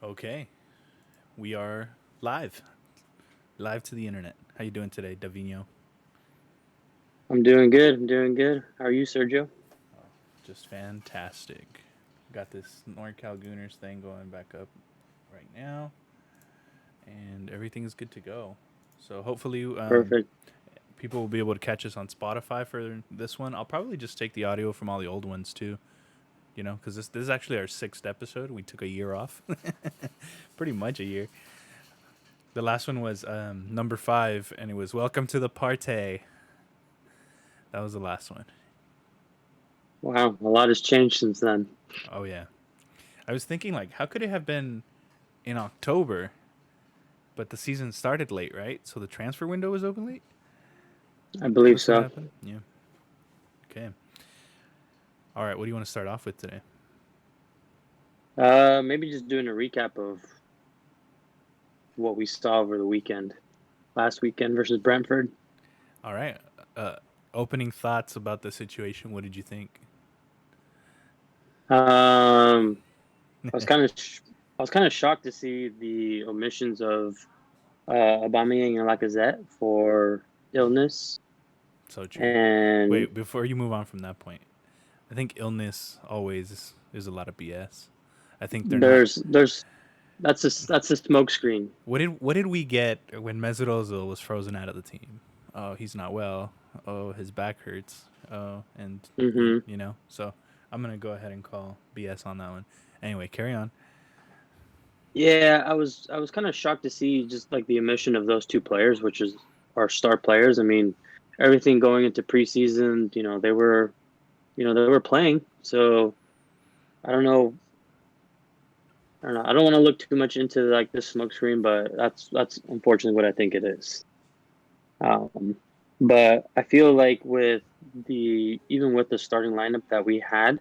Okay, we are live to the internet. How you doing today, Davino? I'm doing good. I'm doing good. How are you, Sergio? Just fantastic. Got this NorCal Gooners thing going back up right now, and everything is good to go. So hopefully, Perfect. people will be able to catch us on Spotify for this one. I'll probably just take the audio from all the old ones too. Because this is actually our sixth episode. We took a year off, pretty much a year. The last one was number 5, and it was "Welcome to the Party." That was the last one. Wow, a lot has changed since then. Oh yeah. I was thinking like how could it have been in October, but the season started late, right? So the transfer window was open late? I Is believe this what so. happened? Yeah. Okay. All right, what do you want to start off with today? Maybe just doing a recap of what we saw over the weekend, last weekend versus Brentford. All right. Uh Opening thoughts about the situation. What did you think? I was kind of I was kind of shocked to see the omissions of Aubameyang and Lacazette for illness, So true. and Wait, before you move on from that point, I think illness always is a lot of BS. I think they're not. there's that's a smoke screen. What did we get when Mesut Ozil was frozen out of the team? Oh, he's not well. Oh, his back hurts. Oh, and Hmm. So I'm gonna go ahead and call BS on that one. Anyway, carry on. Yeah, I was kind of shocked to see just like the omission of those two players, which is our star players. I mean, everything going into preseason, they were playing. So I don't know. I don't know. I don't want to look too much into like this smoke screen, but that's unfortunately what I think it is. Um, but I feel like with the even with the starting lineup that we had,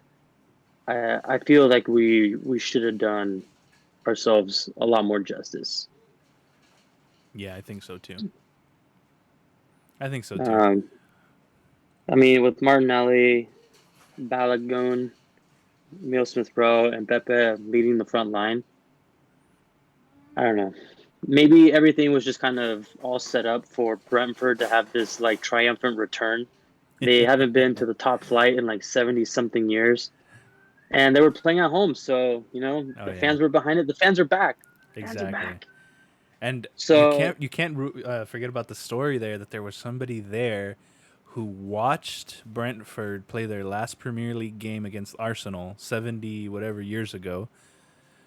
I feel like we should have done ourselves a lot more justice. Yeah, I think so too. I think so too. Um, I mean, with Martinelli, Balogun, Emil Smith Rowe, and Pepe leading the front line, I don't know. Maybe everything was just kind of all set up for Brentford to have this like triumphant return. They haven't been to the top flight in like 70 something years. And they were playing at home. So, Oh the yeah, fans were behind it. The fans are back. Fans are exactly. back. And you So, can't forget about the story there that there was somebody there who watched Brentford play their last Premier League game against Arsenal 70 whatever years ago,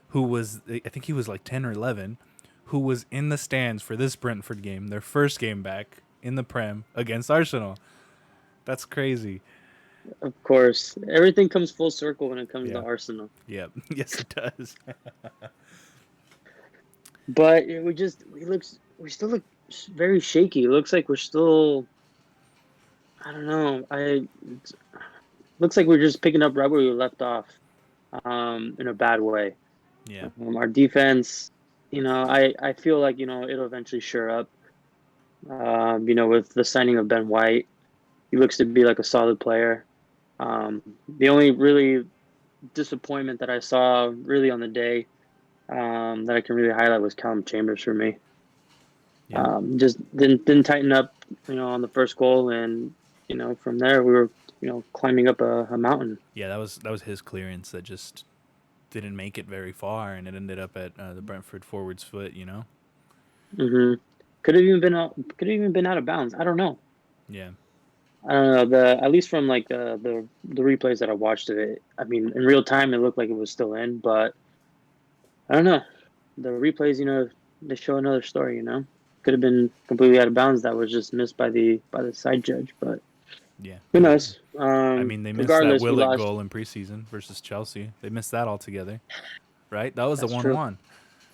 who was, I think he was like 10 or 11, who was in the stands for this Brentford game, their first game back in the Prem against Arsenal. That's crazy. of course, everything comes full circle when it comes to Yeah. Arsenal. Yeah. Yes, it does. But we still look very shaky. It looks like we're still, I don't know. Looks like we're just picking up right where we left off, in a bad way. Yeah. Our defense, I feel like it'll eventually shore up. With the signing of Ben White, he looks to be like a solid player. The only really disappointment that I saw really on the day, that I can really highlight was Callum Chambers for me. Yeah. Just didn't tighten up, on the first goal, and from there we were, climbing up a mountain. Yeah, that was his clearance that just didn't make it very far, and it ended up at the Brentford forward's foot. Hmm. Could have even been out of bounds. I don't know. Yeah, I don't know. The At least from like the replays that I watched of it. I mean, in real time, it looked like it was still in, but I don't know. The replays, they show another story. Could have been completely out of bounds. That was just missed by the side judge. But yeah. who knows? I mean, they missed that Regardless, we Willock lost. goal in preseason versus Chelsea. They missed that altogether, right? That was the That's one true. one.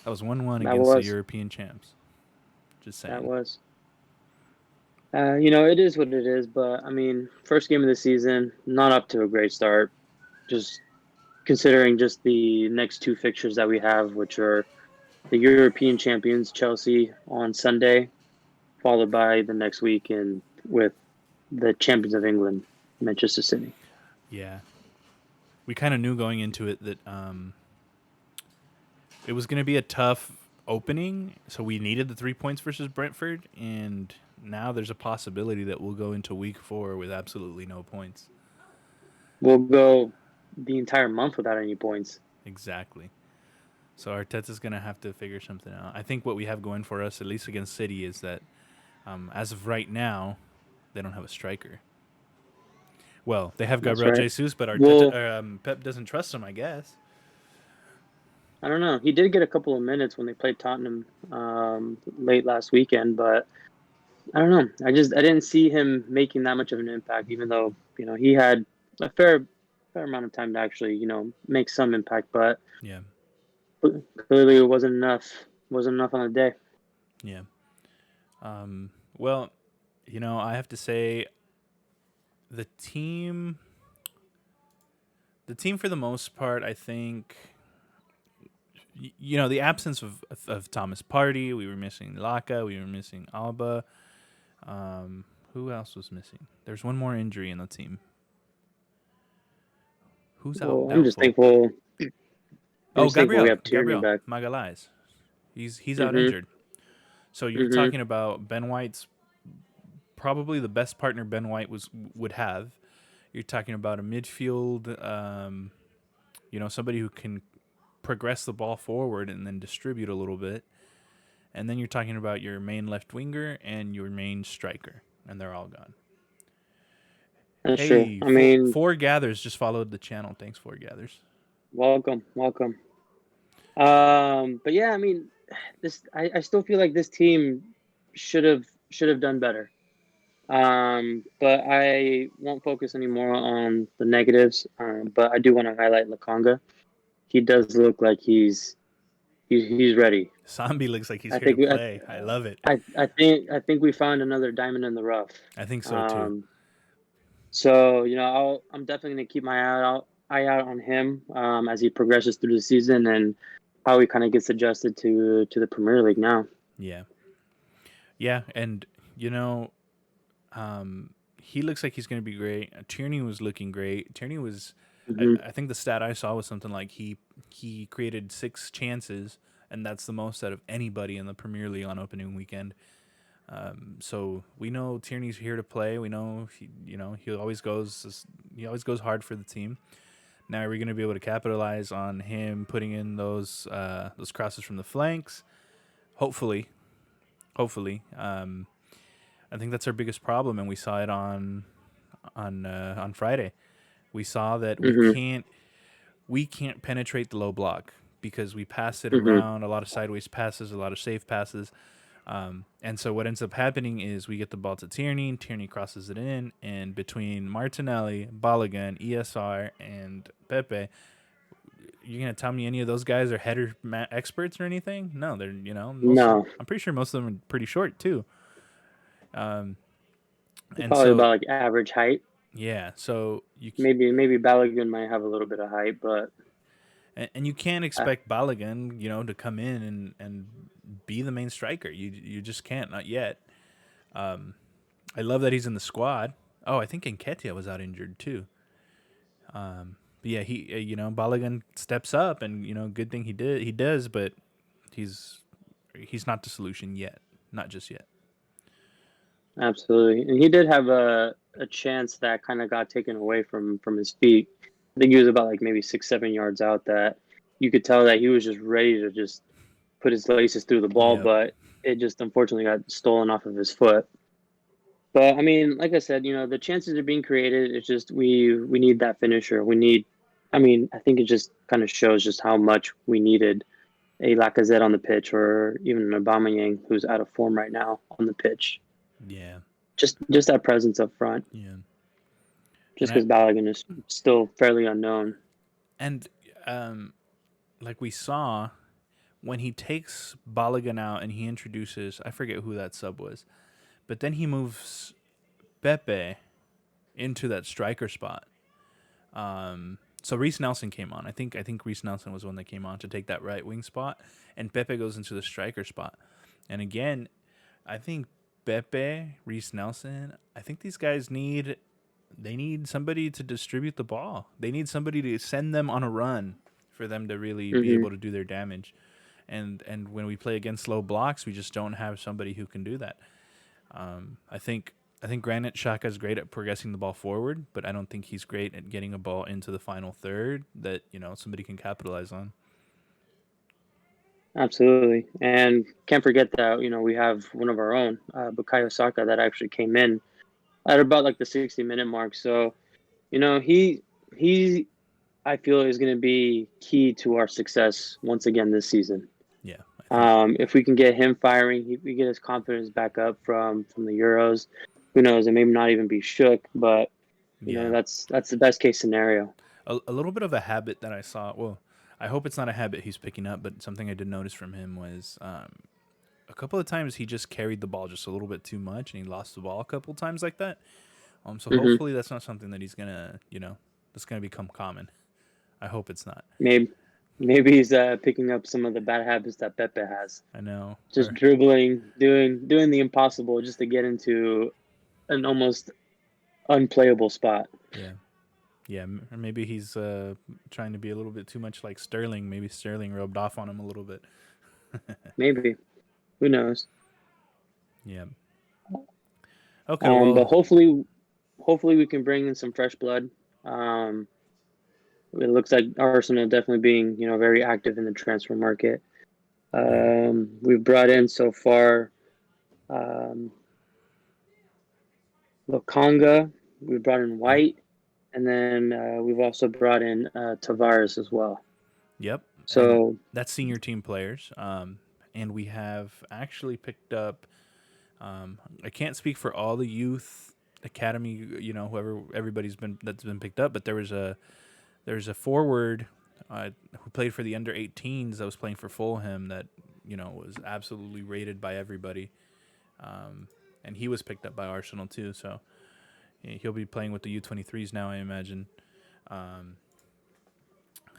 That was 1-1 That against the was. European champs. Just That saying. was. It is what it is. But I mean, first game of the season, not up to a great start. Just considering just the next two fixtures that we have, which are the European champions Chelsea on Sunday, followed by the next week with the champions of England, Manchester City. Yeah, we kind of knew going into it that it was going to be a tough opening, so we needed the 3 points versus Brentford, and now there's a possibility that we'll go into week 4 with absolutely no points. We'll go the entire month without any points. Exactly. So Arteta's going to have to figure something out. I think what we have going for us, at least against City, is that as of right now, they don't have a striker. Well, they have That's Gabriel right. Jesus, but Well, Pep doesn't trust him, I guess. I don't know. He did get a couple of minutes when they played Tottenham late last weekend, but I don't know. I didn't see him making that much of an impact, even though he had a fair amount of time to actually make some impact, but Yeah, clearly it wasn't enough. Wasn't enough on the day. yeah. Well, I have to say the team, the team for the most part, I think, the absence of Thomas Partey, we were missing Laka, we were missing Alba. Who else was missing? There's one more injury in the team. Who's out Well, I'm just doubtful? thankful. I'm Oh, just thankful we have Tierney Gabriel back. Magalhaes. He's out Mhm. injured. So you're Mhm. talking about Ben White's probably the best partner Ben White would have. You're talking about a midfield, somebody who can progress the ball forward and then distribute a little bit. And then you're talking about your main left winger and your main striker, and they're all gone. That's true. Hey, I mean, Four Gathers just followed the channel. Thanks, Four Gathers. welcome, welcome. But yeah, I mean, I still feel like this team should have done better. But I won't focus anymore on the negatives. But I do want to highlight Lakanga. He does look like he's ready. Zombie looks like he's I here to think play. I love it. I think we found another diamond in the rough. I think so too. Um, so I'm definitely gonna keep my eye out on him as he progresses through the season and how he kind of gets adjusted to the Premier League now. Yeah. Yeah, and you know, he looks like he's going to be great. Tierney was looking great. Tierney was, Hmm. I think the stat I saw was something like he created 6 chances, and that's the most out of anybody in the Premier League on opening weekend. So we know Tierney's here to play. We know he always goes hard for the team. Now are we going to be able to capitalize on him putting in those crosses from the flanks? Hopefully, hopefully. I think that's our biggest problem, and we saw it on Friday. We saw that Hmm. we can't penetrate the low block because we pass it Hmm. around, a lot of sideways passes, a lot of safe passes. And so what ends up happening is we get the ball to Tierney. Tierney crosses it in, and between Martinelli, Balogun, ESR, and Pepe, you're gonna tell me any of those guys are header experts or anything? No, they're most. No, I'm pretty sure most of them are pretty short too. And probably so about like average height. yeah, so Maybe Balogun might have a little bit of height, but and you can't uh, expect Balogun, to come in and be the main striker. You just can't, not yet. I love that he's in the squad. Oh, I think Nketiah was out injured too. But yeah, Balogun steps up, and good thing he does, but he's he's not the solution yet, not just yet. absolutely. And he did have a chance that kind of got taken away from his feet. I think he was about like maybe 6 7 yards out. That you could tell that he was just ready to just put his laces through the ball, Yep. but it just unfortunately got stolen off of his foot. But I mean, like I said, the chances are being created. It's just we need that finisher. We need. I mean, I think it just kind of shows just how much we needed a Lacazette on the pitch, or even an Aubameyang who's out of form right now on the pitch. Yeah. Just that presence up front. Yeah. And Just because Balogun is still fairly unknown. and um, like we saw when he takes Balogun out and he introduces, I forget who that sub was, but then he moves Pepe into that striker spot. So Reese Nelson came on. I think Reese Nelson was the one that came on to take that right wing spot, and Pepe goes into the striker spot. And again, I think Pepe, Reese Nelson, I think these guys need somebody to distribute the ball. They need somebody to send them on a run for them to really be Hmm. able to do their damage. and when we play against low blocks, we just don't have somebody who can do that. I think Granit Xhaka is great at progressing the ball forward, but I don't think he's great at getting a ball into the final third that somebody can capitalize on. Absolutely. And can't forget that, we have one of our own, Bukayo Saka, that actually came in at about like the 60-minute mark. So, he I feel is going to be key to our success once again this season. Yeah, I think. If we can get him firing, we get his confidence back up from the Euros. Who knows? It may not even be shook, but Yeah, that's the best case scenario. a little bit of a habit that I saw. Well, I hope it's not a habit he's picking up, but something I did notice from him was a couple of times he just carried the ball just a little bit too much, and he lost the ball a couple of times like that. So Hmm. hopefully that's not something that he's gonna, that's gonna become common. I hope it's not. Maybe maybe he's picking up some of the bad habits that Pepe has. I know. Just dribbling, doing the impossible just to get into an almost unplayable spot. Yeah. Yeah, or maybe he's trying to be a little bit too much like Sterling. Maybe Sterling rubbed off on him a little bit. Maybe. Who knows? Yeah. Okay, well, But hopefully we can bring in some fresh blood. Um, it looks like Arsenal definitely being, very active in the transfer market. yeah. We've brought in so far um, Lokonga, we brought in Yep. White, and then we've also brought in Tavares as well. Yep. And So, that's senior team players. And we have actually picked up. I can't speak for all the youth academy, whoever everybody's been that's been picked up, but there's a forward who played for the under 18s that was playing for Fulham that was absolutely rated by everybody, and he was picked up by Arsenal too. So he'll be playing with the U23s now, I imagine. Um,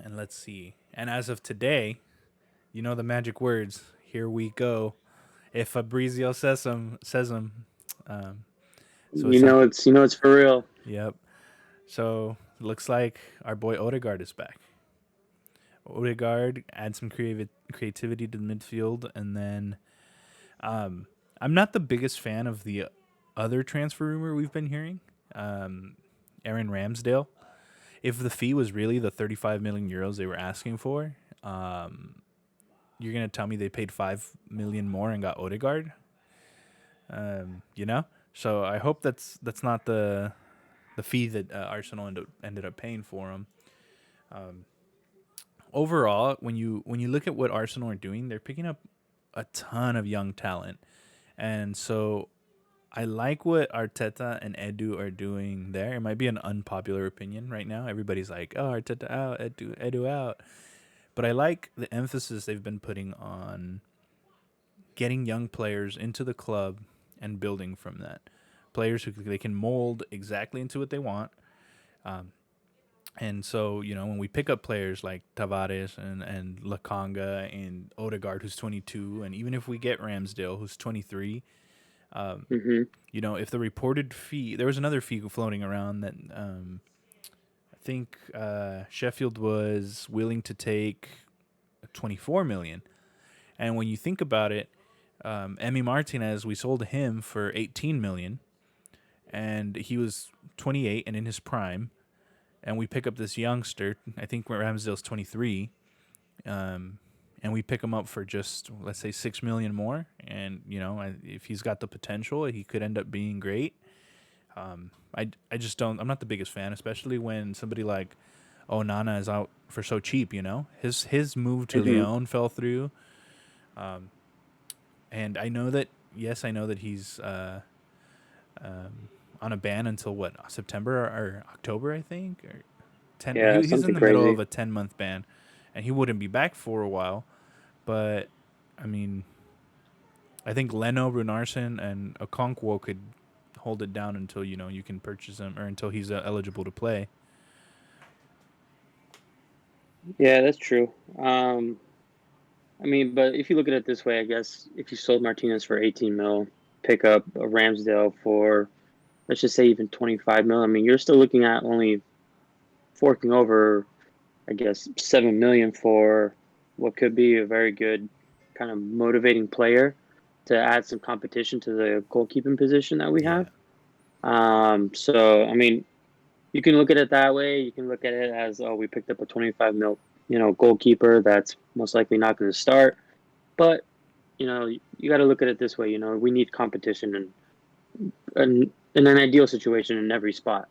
and let's see. And as of today, the magic words. Here we go. If Fabrizio says them. Um, so it's not. it's for real. Yep. So looks like our boy Odegaard is back. Odegaard add some creativity to the midfield, and then I'm not the biggest fan of the other transfer rumor we've been hearing. Aaron Ramsdale. If the fee was really the 35 million euros they were asking for, you're gonna tell me they paid 5 million more and got Odegaard? You know. So I hope that's not the fee that Arsenal ended up paying for him. Overall, when you look at what Arsenal are doing, they're picking up a ton of young talent, and so I like what Arteta and Edu are doing there. It might be an unpopular opinion right now. Everybody's like, "Oh, Arteta out, Edu out," but I like the emphasis they've been putting on getting young players into the club and building from that. Players who they can mold exactly into what they want. And so, when we pick up players like Tavares and Lakanga and Odegaard, who's 22, and even if we get Ramsdale, who's 23, Hmm. if the reported fee, there was another fee floating around that I think Sheffield was willing to take 24 million. And when you think about it, Emi Martinez, we sold him for 18 million, and he was 28 and in his prime. And we pick up this youngster. I think Ramsdale's 23, and we pick him up for just, let's say, 6 million more. And if he's got the potential, he could end up being great. I just don't. I'm not the biggest fan, especially when somebody like Onana is out for so cheap. His move to Hmm. Lyon fell through. And I know that, yes, I know that he's on a ban until what, September or October, I think, or 10. Yeah, He's in something the middle of crazy. a 10-month ban, and he wouldn't be back for a while. But I mean, I think Leno, Runarsson, and Okonkwo could hold it down until you can purchase him, or until he's eligible to play. Yeah, that's true. But if you look at it this way, I guess if you sold Martinez for 18 mil, pick up a Ramsdale for, let's just say, even 25 mil. I mean, you're still looking at only forking over, I guess, 7 million for what could be a very good kind of motivating player to add some competition to the goalkeeping position that we have. Yeah. So I mean, you can look at it that way. You can look at it as, oh, we picked up a 25 mil, goalkeeper that's most likely not going to start. But you got to look at it this way. We need competition in an ideal situation in every spot.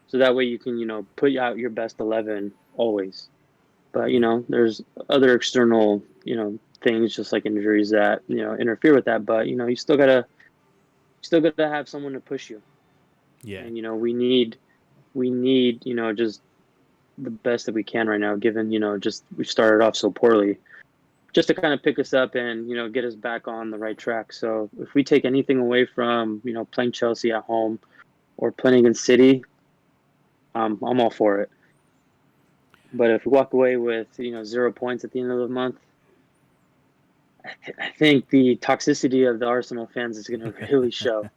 So that way you can, put out your best 11 always. But, Yep. there's other external, things just like injuries that, interfere with that. But, you still gotta have someone to push you. Yeah. And, we need, just the best that we can right now, given, just we started off so poorly, just to kind of pick us up and, get us back on the right track. So if we take anything away from, playing Chelsea at home or playing against City, I'm all for it. But if we walk away with 0 points at the end of the month, I think the toxicity of the Arsenal fans is going to really show.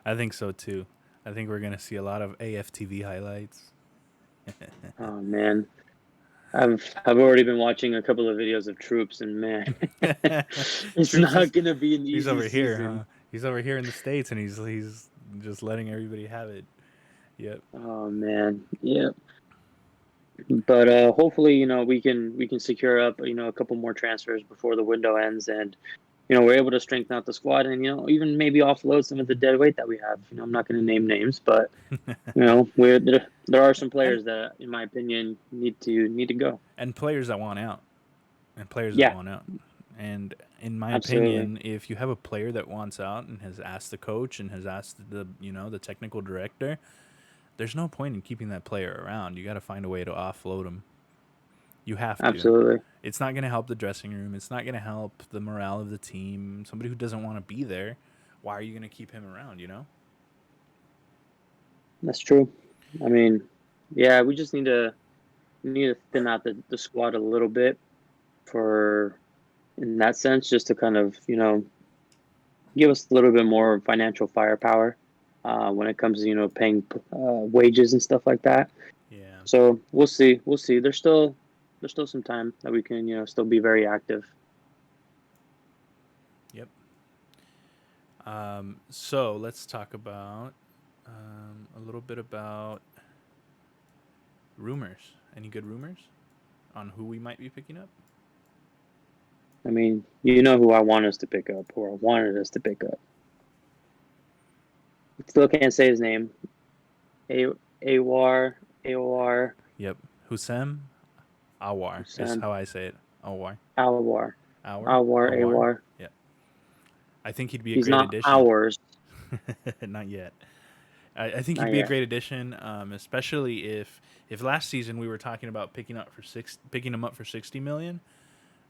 I think so too. I think we're gonna see a lot of AFTV highlights. Oh man, I've already been watching a couple of videos of Troops, and man, it's Troops not is going to be an he's easy over here, season. huh? He's over here in the States, and he's just letting everybody have it. Yep. Oh man, yeah. But hopefully, we can secure up, a couple more transfers before the window ends, and we're able to strengthen out the squad, and even maybe offload some of the dead weight that we have. I'm not going to name names, but there are some and players that, in my opinion, need to go. and players that want out, Yeah, and in my absolutely. opinion, if you have a player that wants out and has asked the coach and has asked the technical director, there's no point in keeping that player around. You got to find a way to offload him. You have to. Absolutely. It's not going to help the dressing room. It's not going to help the morale of the team. Somebody who doesn't want to be there, why are you going to keep him around? That's true. I mean, yeah, we need to thin out the squad a little bit for in that sense, just to kind of give us a little bit more financial firepower when it comes to paying wages and stuff like that. Yeah. So we'll see. We'll see. There's still some time that we can still be very active. Yep. So let's talk about a little bit about rumors. Any good rumors on who we might be picking up? I mean, you know who I want us to pick up, or I wanted us to pick up. Still can't say his name. A Awar Awar Yep. Husam Awar is Hussein how I say it. Awar. Alwar Awar. Alwar Awar. Awar. Yeah. I think he'd be a He's great not addition. ours. Not yet. I think he'd Not be a yet. great addition, especially if last season we were talking about picking him up for 60 million,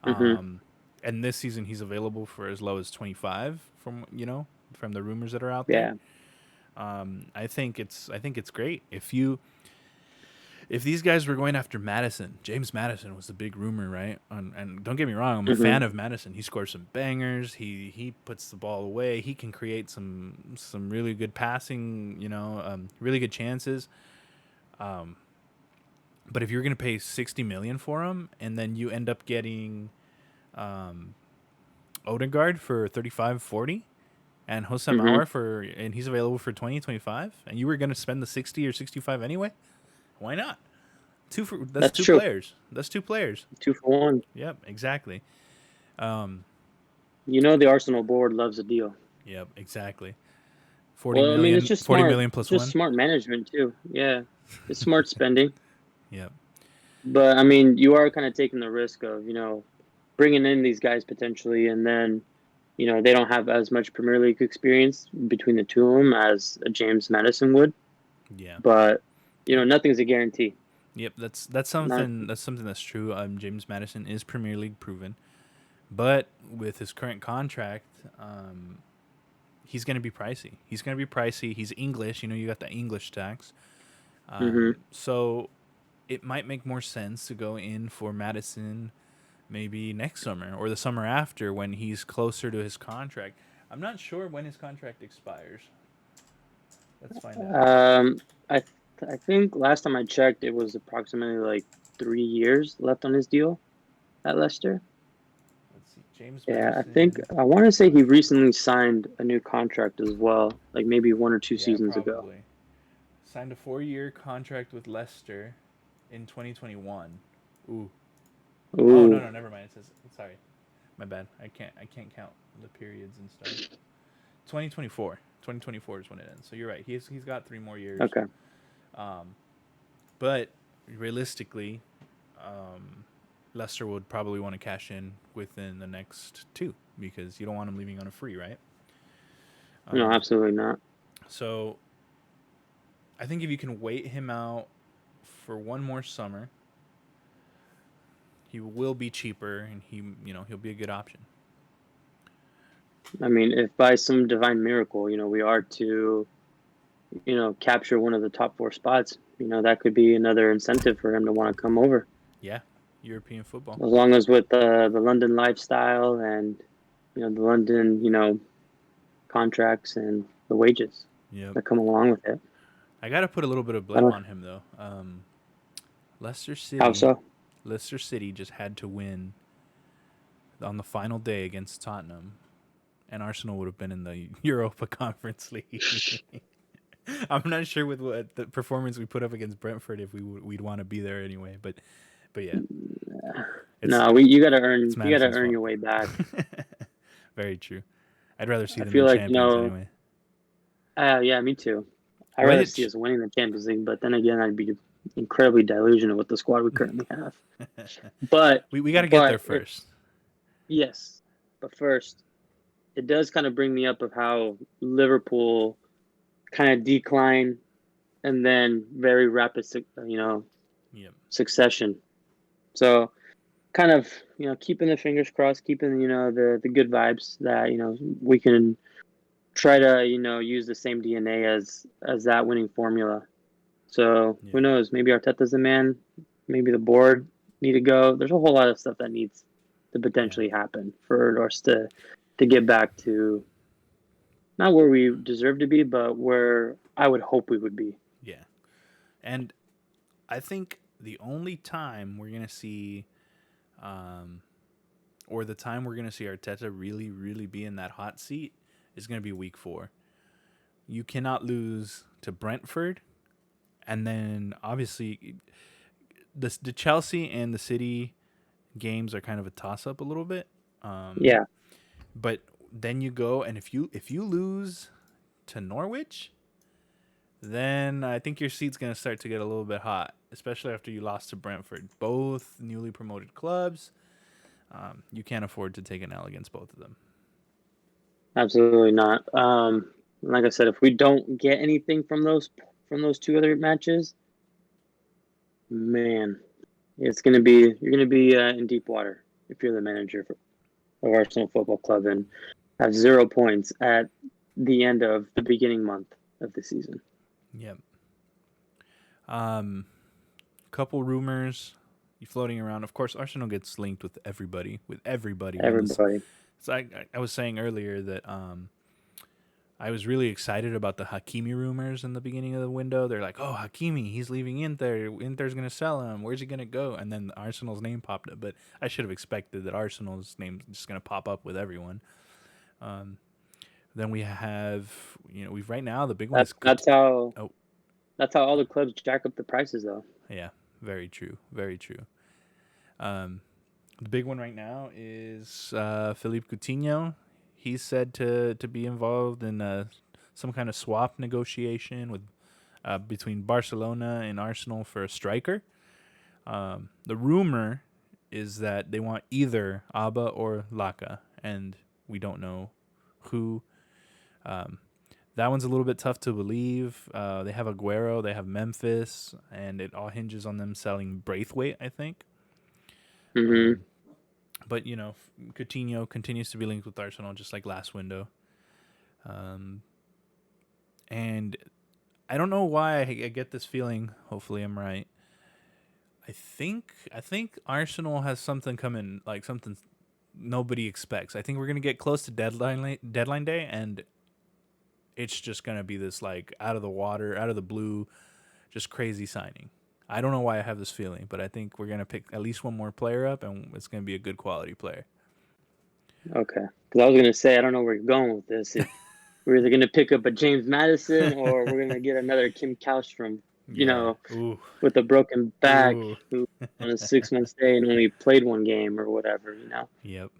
Hmm. and this season he's available for as low as 25 from the rumors that are out there. Yeah. I think it's great if these guys were going after Madison. James Madison was the big rumor, right? And don't get me wrong, I'm a Hmm. fan of Madison. He scores some bangers. He puts the ball away. He can create some really good passing. Really good chances. But if you're gonna pay 60 million for him, and then you end up getting Odegaard for 35, 40, and Hosam Hmm. Aouar and he's available for 20, 25, and you were gonna spend the 60 or 65 anyway, why not? That's That's two true. players. That's two players. 2 for 1. Yep, exactly. Um, The Arsenal board loves a deal. yep, exactly. 40 Well, I mean, it's million, just 40 smart. million It's plus just one. smart management too. Yeah, it's smart spending. Yep. But I mean, you are kind of taking the risk of bringing in these guys potentially, and then they don't have as much Premier League experience between the two of them as a James Madison would. Yeah. But Yep. nothing's a guarantee. Yep. That's Not. something. That's something that's true. James Madison is Premier League proven, but with his current contract, he's going to be pricey. He's going to be pricey. He's English. You got the English tax. Hmm. So it might make more sense to go in for Madison maybe next summer or the summer after when he's closer to his contract. I'm not sure when his contract expires. Let's find out. I I think last time I checked, it was approximately like 3 years left on his deal at Leicester. Let's see. James Yeah, Mason. I want to say he recently signed a new contract as well, like maybe 1 or 2 Yeah, seasons ago. probably. Signed a 4-year contract with Leicester in 2021. Ooh. Oh no Ooh, no never mind. It says sorry. My bad. I can't count the periods and stuff. 2024. 2024 is when it ends. So you're right. He's got 3 more years. okay. Um, but realistically, um, Leicester would probably want to cash in within the next 2 because you don't want him leaving on a free, right? No, Um, absolutely not. so I think if you can wait him out for one more summer, he will be cheaper and he'll be a good option. I mean, if by some divine miracle, we are to, capture one of the top 4 spots, that could be another incentive for him to want to come over. Yeah, European football. As long as with the London lifestyle and, the London, contracts and the wages Yep. that come along with it. I got to put a little bit of I blame don't, on him though. Leicester how City, so? Leicester City just had to win on the final day against Tottenham, and Arsenal would have been in the Europa Conference League. I'm not sure with what the performance we put up against Brentford if we'd want to be there anyway. But yeah, it's No, it's you gotta Madison's earn fault. your way back. Very true. I'd rather see I them feel in like, Champions anyway. yeah, me too. I'd Why rather did see us winning the Champions League, but then again, I'd be incredibly delusional with the squad we currently have. But, we got to get there but it, first? yes, but first, it does kind of bring me up of how Liverpool kind of decline and then very rapid, Yep. succession. So kind of, keeping the fingers crossed, keeping, the good vibes that, we can try to, use the same DNA as that winning formula. So who Yep. knows? Maybe Arteta's the man. Maybe the board need to go. There's a whole lot of stuff that needs to Yeah. potentially happen for us to get back to not where we deserve to be, but where I would hope we would be. Yeah. And I think the only time we're gonna see, um, or the time we're gonna see Arteta really, really be in that hot seat is gonna be week 4. You cannot lose to Brentford, and then obviously the Chelsea and the City games are kind of a toss up a little bit. Um, Yeah, but then you go and if you lose to Norwich, then I think your seat's gonna start to get a little bit hot, especially after you lost to Brentford, both newly promoted clubs. You can't afford to take an L against both of them. absolutely not. Like I said, if we don't get anything from those 2 other matches, man, you're gonna be in deep water if you're the manager of Arsenal Football Club and have 0 points at the end of the beginning month of the season. Yep. Couple rumors floating around. Of course, Arsenal gets linked with everybody on this. Everybody, So I was saying earlier that I was really excited about the Hakimi rumors in the beginning of the window. They're like, "Oh, Hakimi, he's leaving Inter. Inter's gonna sell him. Where's he gonna go?" And then Arsenal's name popped up. But I should have expected that Arsenal's name's just gonna pop up with everyone. Um, then we have, we've right now the big one is that's how oh that's how all the clubs jack up the prices, though. yeah, very true, very true. Um, the big one right now is Philippe Coutinho. He's said to be involved in some kind of swap negotiation with between Barcelona and Arsenal for a striker. The rumor is that they want either Abba or Laka, and we don't know who. Um, that one's a little bit tough to believe. They have Aguero, they have Memphis, and it all hinges on them selling Braithwaite, I think. Hmm. Um, but Coutinho continues to be linked with Arsenal, just like last window. Um, and I don't know why I get this feeling. Hopefully, I'm right. I think Arsenal has something coming, like something nobody expects. I think we're gonna get close to deadline day, and it's just gonna be this like out of the water, out of the blue, just crazy signing. I don't know why I have this feeling, but I think we're gonna pick at least one more player up, and it's gonna be a good quality player. Okay. Because I was gonna say I don't know where you're going with this. If we're either gonna pick up a James Madison or we're gonna get another Kim Kallstrom, you Yeah. know, Ooh. with a broken back, Ooh. who on a 6 month stay and only played one game or whatever. Yep.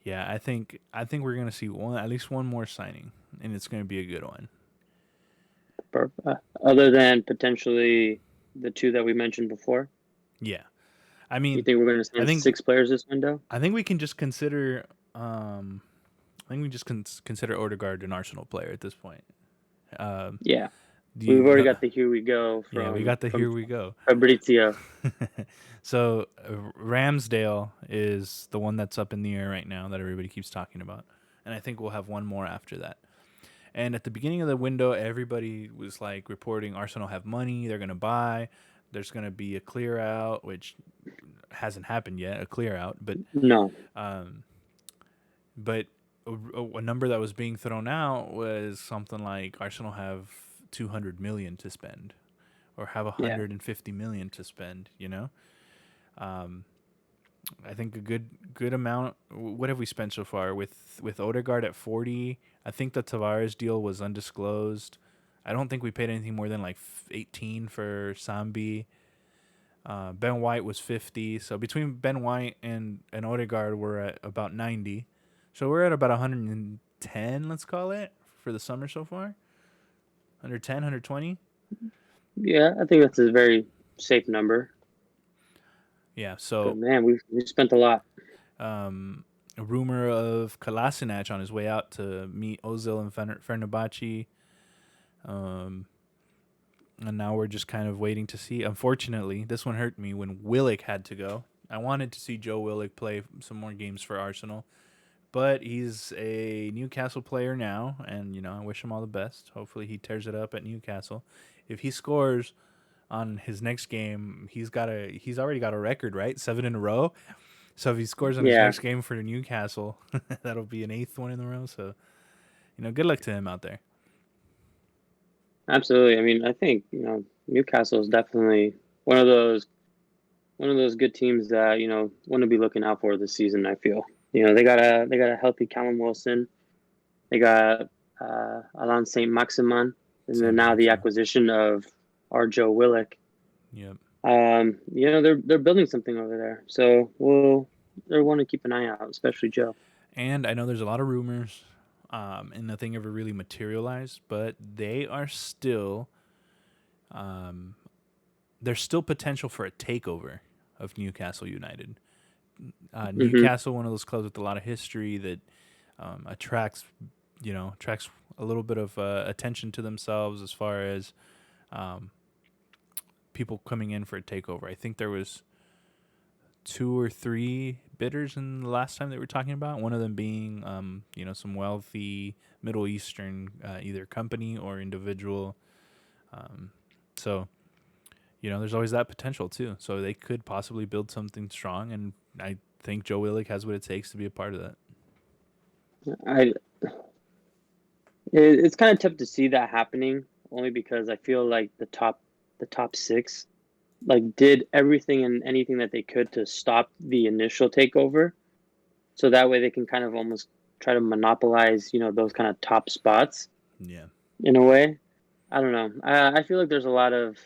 Yeah, I think we're gonna see at least one more signing, and it's gonna be a good one. Other than potentially the two that we mentioned before, Yeah. I you mean, think we're gonna I sign think 6 players this window? I think we can just consider. I think we just consider Odegaard an Arsenal player at this point. Um, Yeah, the we've already the got the here we go yeah, we from got the here we go. Fabrizio. So Ramsdale is the one that's up in the air right now that everybody keeps talking about, and I think we'll have one more after that. And at the beginning of the window, everybody was like reporting Arsenal have money, they're going to buy. There's going to be a clear out, which hasn't happened yet, a clear out, No, um, but a number that was being thrown out was something like Arsenal have 200 million to spend or have yeah, 150 million to spend, you know? Um, I think a good amount. What have we spent so far with Odegaard at 40? I think the Tavares deal was undisclosed. I don't think we paid anything more than like 18 for Sambi. Ben White was 50. So between Ben White and Odegaard, we're at about 90. So we're at about 110, let's call it, for the summer so far. 110, 120. yeah. I think that's a very safe number. Yeah. But So man, we spent a lot. a rumor of Kolasinac on his way out to meet Ozil and Fenerbahce. Um, and now we're just kind of waiting to see. Unfortunately, this one hurt me when Willock had to go. I wanted to see Joe Willock play some more games for Arsenal, but he's a Newcastle player now, and I wish him all the best. Hopefully, he tears it up at Newcastle. If he scores on his next game, he's already got a record, right? 7 in a row. So if he scores on his Yeah, next game for Newcastle, that'll be an eighth one in a row. So good luck to him out there. absolutely. I mean, I think Newcastle is definitely one of those one of those good teams that want to be looking out for this season. I feel they got a healthy Callum Wilson. They got Alan Saint Maximan, and then Saint now the Max, yeah. acquisition of our Joe Willock. Yep. They're building something over there, so they want to keep an eye out, especially Joe. And I know there's a lot of rumors, and nothing ever really materialized, but there's still potential for a takeover of Newcastle United. Hmm. Newcastle, one of those clubs with a lot of history that attracts a little bit of attention to themselves as far as um, people coming in for a takeover. I think there was 2 or 3 bidders in the last time that we're talking about. One of them being, some wealthy Middle Eastern either company or individual. So there's always that potential too. So they could possibly build something strong, and I think Joe Willock has what it takes to be a part of that. I it's kind of tough to see that happening, only because I feel like the top six did everything and anything that they could to stop the initial takeover, so that way they can kind of almost try to monopolize those kind of top spots Yeah. in a way. I don't know. I feel like there's a lot of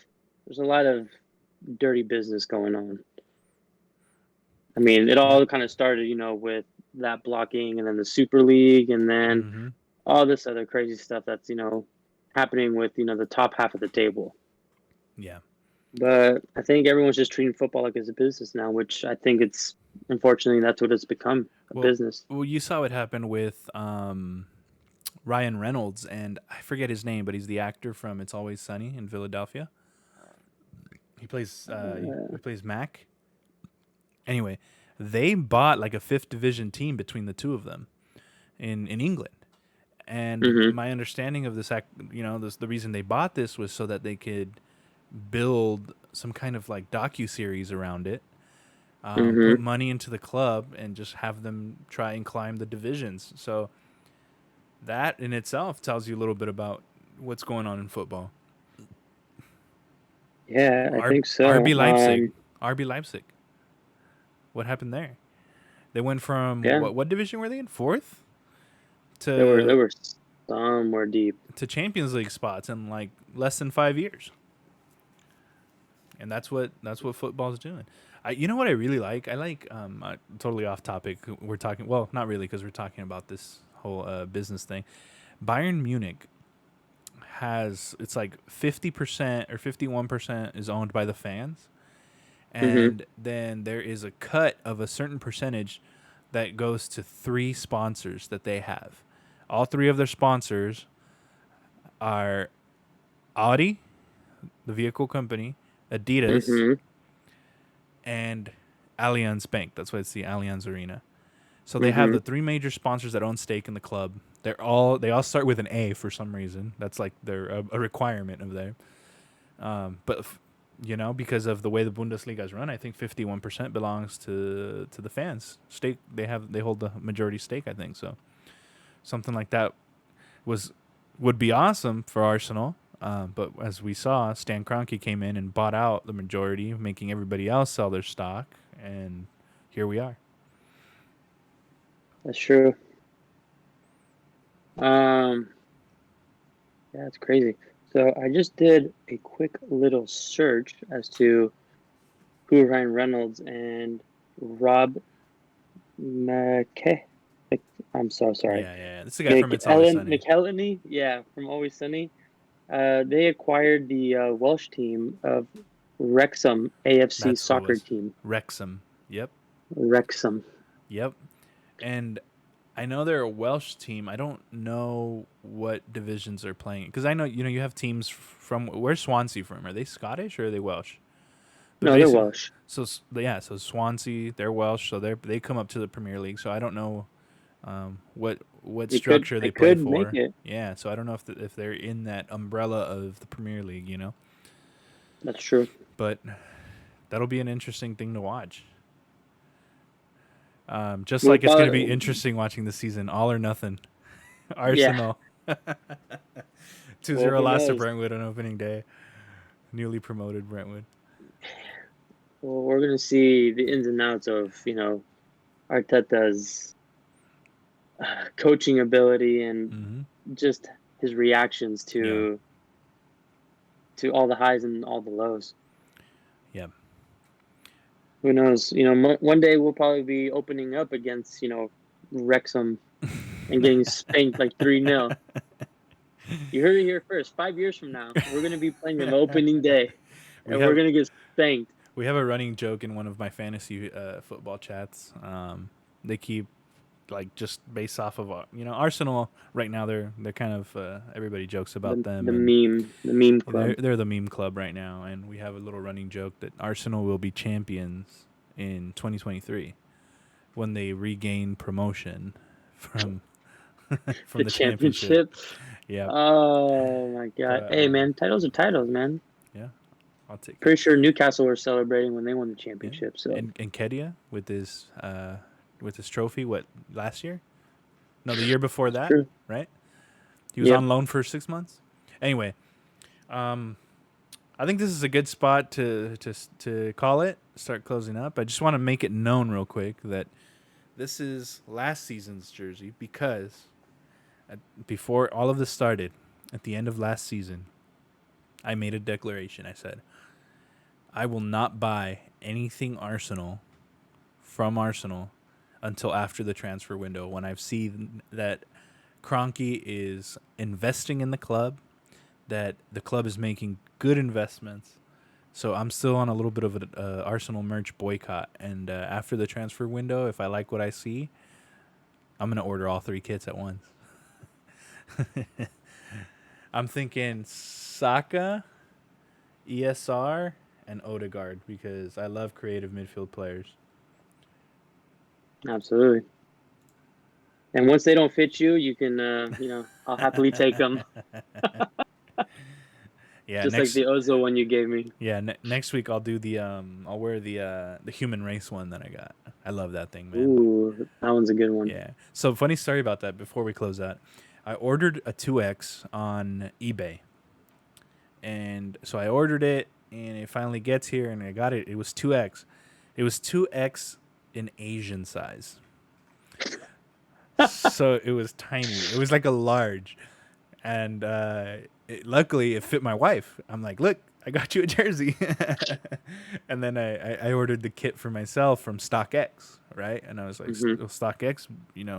dirty business going on. I mean, it Yeah. all kind of started, with that blocking, and then the Super League, and then Mm-hmm. all this other crazy stuff that's happening with the top half of the table. Yeah. But I think everyone's just treating football like it's a business now, which I think it's unfortunately that's what it's become, a Well, business. well, you saw what happened with Ryan Reynolds, and I forget his name, but he's the actor from It's Always Sunny in Philadelphia. He plays Mac. Anyway, they bought like a fifth division team between the two of them in England. And Hmm. my understanding of this the reason they bought this was so that they could build some kind of like docu-series around it, put Hmm. money into the club, and just have them try and climb the divisions. So that in itself tells you a little bit about what's going on in football. Yeah, I R- think so. RB Leipzig. RB Leipzig. What happened there? They went from Yeah, what division were they in? Fourth they to were somewhere deep. Champions League spots in like less than 5 years, and that's what football's doing. You know what I really like? I like totally off topic. We're talking well, not really because we're talking about this whole business thing. Bayern Munich has it's like 50% or 51% is owned by the fans, Hmm. and then there is a cut of a certain percentage that goes to three sponsors that they have. All three of their sponsors are Audi, the vehicle company, Adidas, Hmm. and Allianz Bank. That's why it's the Allianz Arena. So they have Hmm. the three major sponsors that own stake in the club. They all start with an A for some reason. That's like they're a requirement of there. But because of the way the Bundesliga is run, I think 51% belongs to the fans. Stake they hold the majority stake. I think so. Something like that was would be awesome for Arsenal. But as we saw, Stan Kroenke came in and bought out the majority, making everybody else sell their stock, and here we are. That's true. Um, yeah, it's crazy. So I just did a quick little search as to who Ryan Reynolds and Rob McKay. I'm so sorry. Yeah, yeah. This is the guy from It's Always Sunny. McElhenney, yeah, from Always Sunny. They acquired the Welsh team of Wrexham AFC That's what it soccer was. team. Wrexham. Yep. Wrexham. Yep. And I know they're a Welsh team. I don't know what divisions they're playing because I know you have teams from where's Swansea from? Are they Scottish or are they Welsh? But No, they're basically, Welsh. so Swansea they're Welsh, so they come up to the Premier League. So I don't know what structure They they play could make for. it. Yeah, so I don't know if they're in that umbrella of the Premier League, That's true. But that'll be an interesting thing to watch. Just We'll like it's going to probably, be interesting watching the season, all or nothing. yeah. Arsenal 2 Well, 0 who lost to knows? Brentwood on opening day. Newly promoted Brentwood. Well, we're gonna see the ins and outs of Arteta's coaching ability and Mm-hmm. just his reactions Yeah. to all the highs and all the lows. Yeah. Who knows? One day we'll probably be opening up against Wrexham and getting spanked like 3-0. You heard it here first. 5 years from now, we're gonna be playing them opening day, we and we're have gonna get spanked. we have a running joke in one of my fantasy football chats. They keep like just based off of Arsenal right now. They're kind of everybody jokes about them, and The meme they're club. they're the meme club right now. And we have a little running joke that Arsenal will be champions in 2023 when they regain promotion from The from the championship. championship. Yeah, Oh my god! but Hey man, titles are titles, man. yeah, I'll take it. Pretty sure Newcastle were celebrating when they won the Yeah, championship. So and Kedia with his trophy. What last year? No, the year before that's that. true. Right? He was Yep. on loan for 6 months. Anyway, um, I think this is a good spot to call it. Start closing up. I just want to make it known real quick that this is last season's jersey because before all of this started, at the end of last season, I made a declaration. I said, I will not buy anything Arsenal from Arsenal until after the transfer window when I've seen that Kroenke is investing in the club, that the club is making good investments. So I'm still on a little bit of an Arsenal merch boycott. And after the transfer window, if I like what I see, I'm going to order all three kits at once. I'm thinking Saka, ESR, and Odegaard because I love creative midfield players. Absolutely. And once they don't fit you, you can, I'll happily take them. Yeah, Just like the Ozo one you gave me. next week I'll do I'll wear the human race one that I got. I love that thing, man. Ooh, that one's a good one. Yeah. So funny story about that before we close out. I ordered a 2X on eBay. And so I ordered it and it finally gets here and I got it. It was 2X. It was 2X an Asian size. So it was tiny. It was like a large. And luckily it fit my wife. I'm like, look, I got you a jersey. And then I ordered the kit for myself from StockX, right? And I was like, Hmm. StockX,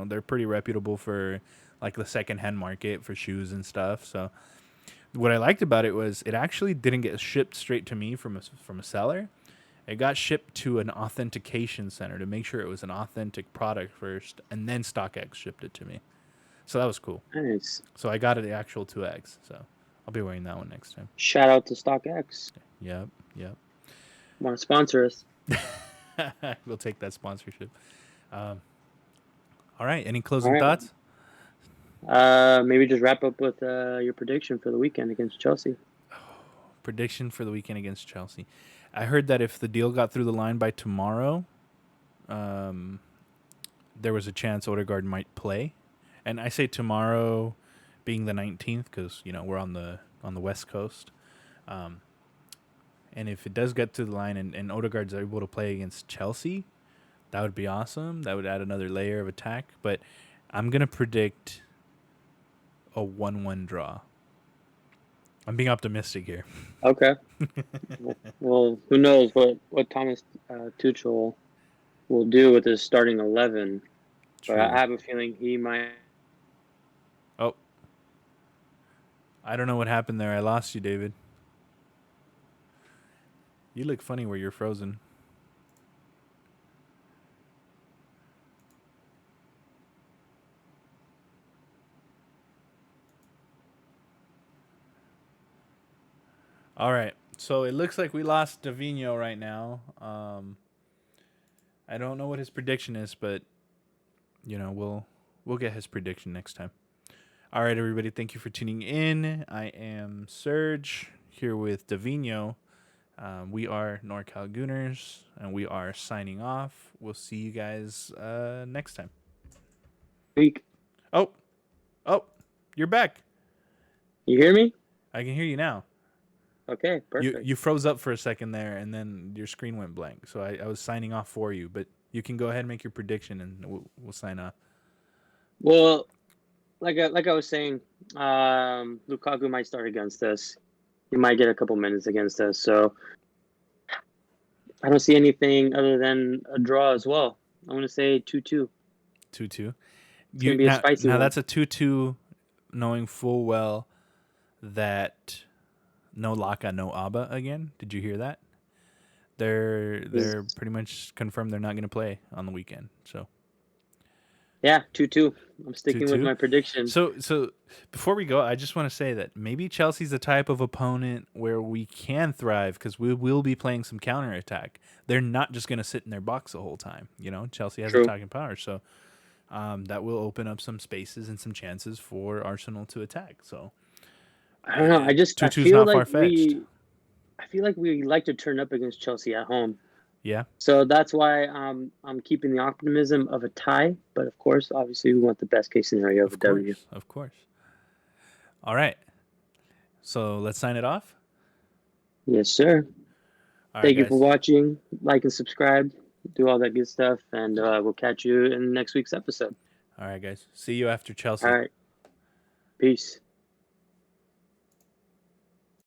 they're pretty reputable for like the secondhand market for shoes and stuff. So what I liked about it was it actually didn't get shipped straight to me from a seller. It got shipped to an authentication center to make sure it was an authentic product first, and then StockX shipped it to me. So that was cool. Nice. So I got the actual 2X. So I'll be wearing that one next time. Shout out to StockX. Yep, yep. Want to sponsor us? We'll take that sponsorship. Um, all right. Any All closing right. thoughts? Maybe just wrap up with your prediction for the weekend against Chelsea. Prediction for the weekend against Chelsea. I heard that if the deal got through the line by tomorrow, um, there was a chance Odegaard might play. And I say tomorrow, being the 19th, because we're on the West Coast. And if it does get to the line and Odegaard's able to play against Chelsea, that would be awesome. That would add another layer of attack. But I'm gonna predict a 1-1 draw. I'm being optimistic here. Okay. Well, who knows what Thomas Tuchel will do with his starting 11. But True. I have a feeling he might. Oh, I don't know what happened there. I lost you, David. You look funny where you're frozen. All right. So it looks like we lost Davino right now. I don't know what his prediction is, but we'll get his prediction next time. All right, everybody. Thank you for tuning in. I am Serge here with Davino. We are NorCal Gooners, and we are signing off. We'll see you guys next time. Week. Oh, you're back. You hear me? I can hear you now. Okay, You perfect. you froze up for a second there, and then your screen went blank. So I was signing off for you, but you can go ahead and make your prediction, and we'll sign off. Well, like I was saying, Lukaku might start against us. He might get a couple minutes against us. So I don't see anything other than a draw as well. I want to say 2-2. 2-2. It's gonna You be a spicy now one. that's a 2-2, knowing full well that no Laka, no Abba again. Did you hear that? They're pretty much confirmed they're not going to play on the weekend. So Yeah, 2-2. I'm sticking with 2-2. my prediction. So before we go, I just want to say that maybe Chelsea's the type of opponent where we can thrive because we will be playing some counterattack. They're not just going to sit in their box the whole time. Chelsea has True. attacking power, so that will open up some spaces and some chances for Arsenal to attack. So I don't know. I 2-2 is not far fetched. I feel like we like to turn up against Chelsea at home. Yeah, So that's why I'm keeping the optimism of a tie. But of course, obviously, we want the best case scenario of a W. of course. All right. So let's sign it off. Yes, sir. All right, Thank you for guys. watching. Like and subscribe. Do all that good stuff. And we'll catch you in next week's episode. All right, guys. See you after Chelsea. All right. Peace.